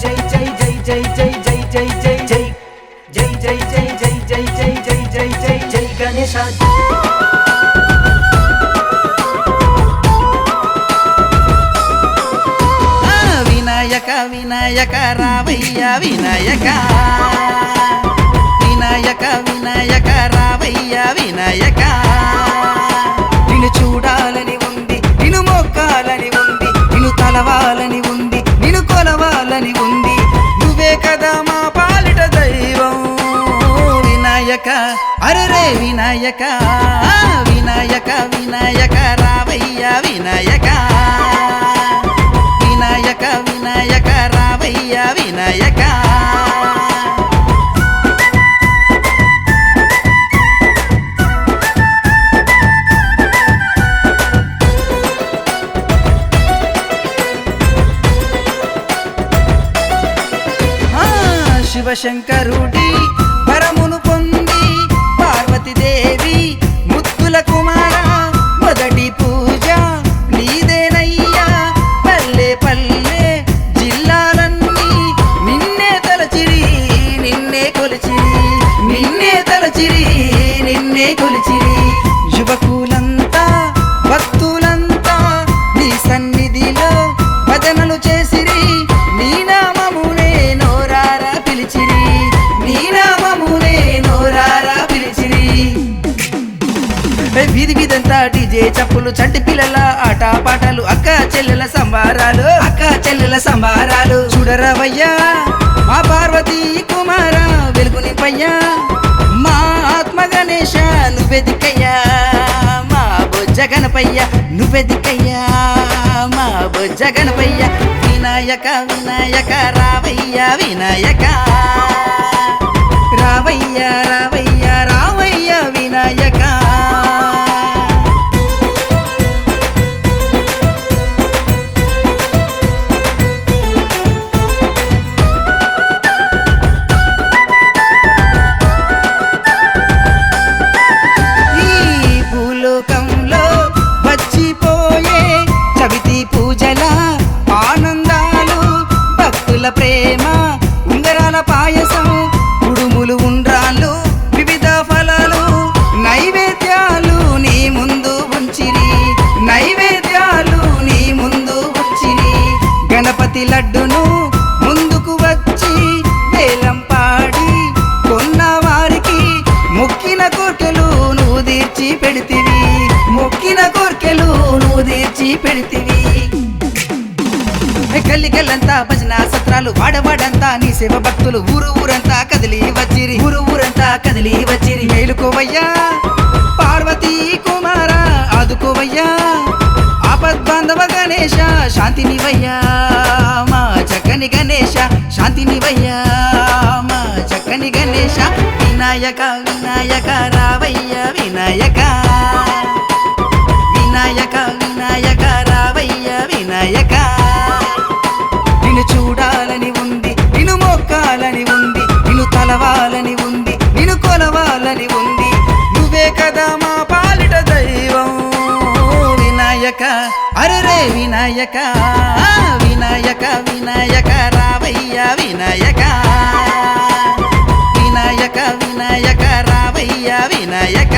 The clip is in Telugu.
జై జై జై జై జై జై జై జై జై జై జై జై జై జై జై జై జై జై జై గణేశ వినాయక వినాయక రావయ్య వినాయక వినాయక వినాయక రావయ్య వినాయక నిన్ను చూడాలని ఉంది నిన్ను మొక్కాలని ఉంది నిన్ను తలవాలని ఉంది నిన్ను కొలవాలని ఉంది నువ్వే కదా మా పాలిట దైవం వినాయక అరెరే వినాయక వినాయక వినాయక రావయ్య వినాయక వినాయక వినాయక రావయ్య వినాయక శివశంకరుడి వరమును పొంది పార్వతీదేవి ముత్తుల కుమార మొదటి పూజ నీదేనయ్యా పల్లె పల్లె జిల్లాలన్నీ నిన్నే తలచిరి నిన్నే కొలిచిరి నిన్నే తలచిరి నిన్నే కొలిచిరి యువకులంతా భక్తులంతా నీ సన్నిధిలో భజనలు చేసిరి నీ నామమునే నోరారా పిలిచిరి నీ నామమునే నోరారా పిలిచిరి వీధి వీధంతా డీజే చప్పులు చంటి పిల్లల ఆట పాటలు అక్క చెల్లెల సంబారాలు అక్క చెల్లెల సంబారాలు చూడరవయ్యా మా పార్వతీ కుమార వెలుగుని పయ్యా మా ఆత్మ గణేశ నువ్వెదికయ్యా మా బొజ్జ గణపయ్య నువ్వెదికయ్యా మా బొజ్జ గణపయ్య వినాయక వినాయక రావయ్య వినాయక రావయ్య రావయ్య రావయ్య వినాయక ఈ భూలోకంలో వచ్చిపోయే చవితి పూజల ఆనందాలు భక్తుల ప్రేమ ఉంగరాల పాయసం కుడుములు ఉండ్రాళ్ళు వివిధ ఫలాలు నైవేద్యాలు నీ ముందు ఉంచిరి నైవేద్యాలు నీ ముందు ఉంచిరి గణపతి లడ్డును ముందుకు వచ్చి వేలం పాడి కొన్న వారికి మొక్కిన కోర్కెలు నువ్వు తీర్చి పెడితివి మొక్కిన కోర్కెలు నువ్వు తీర్చి పెడితివి గల్లి గల్లంతా భజన సత్రాలు వాడవాడంతా నీ సేవ భక్తులు ఊరు ఊరంతా కదిలి వచ్చిరి ఊరు ఊరంతా కదిలి వచ్చిరి మేలుకోవయ్యా పార్వతీ కుమార ఆదుకోవయ్యా ఆపద్బాంధవ గణేశ శాంతినివయ్యా మా చక్కని గణేశ శాంతినివయ్యా మా చక్కని గణేశ వినాయక వినాయక రావయ్య వినాయక వినాయక వినాయక రావయ్య వినాయక నిన్ను చూడాలని ఉంది నిన్ను మొక్కాలని ఉంది నిన్ను తలవాలని ఉంది నిన్ను కొలవాలని ఉంది నువ్వే కదా మా పాలిట దైవం వినాయక అరెరే వినాయక వినాయక వినాయక రావయ్య వినాయక వినాయక వినాయక రావయ్య వినాయక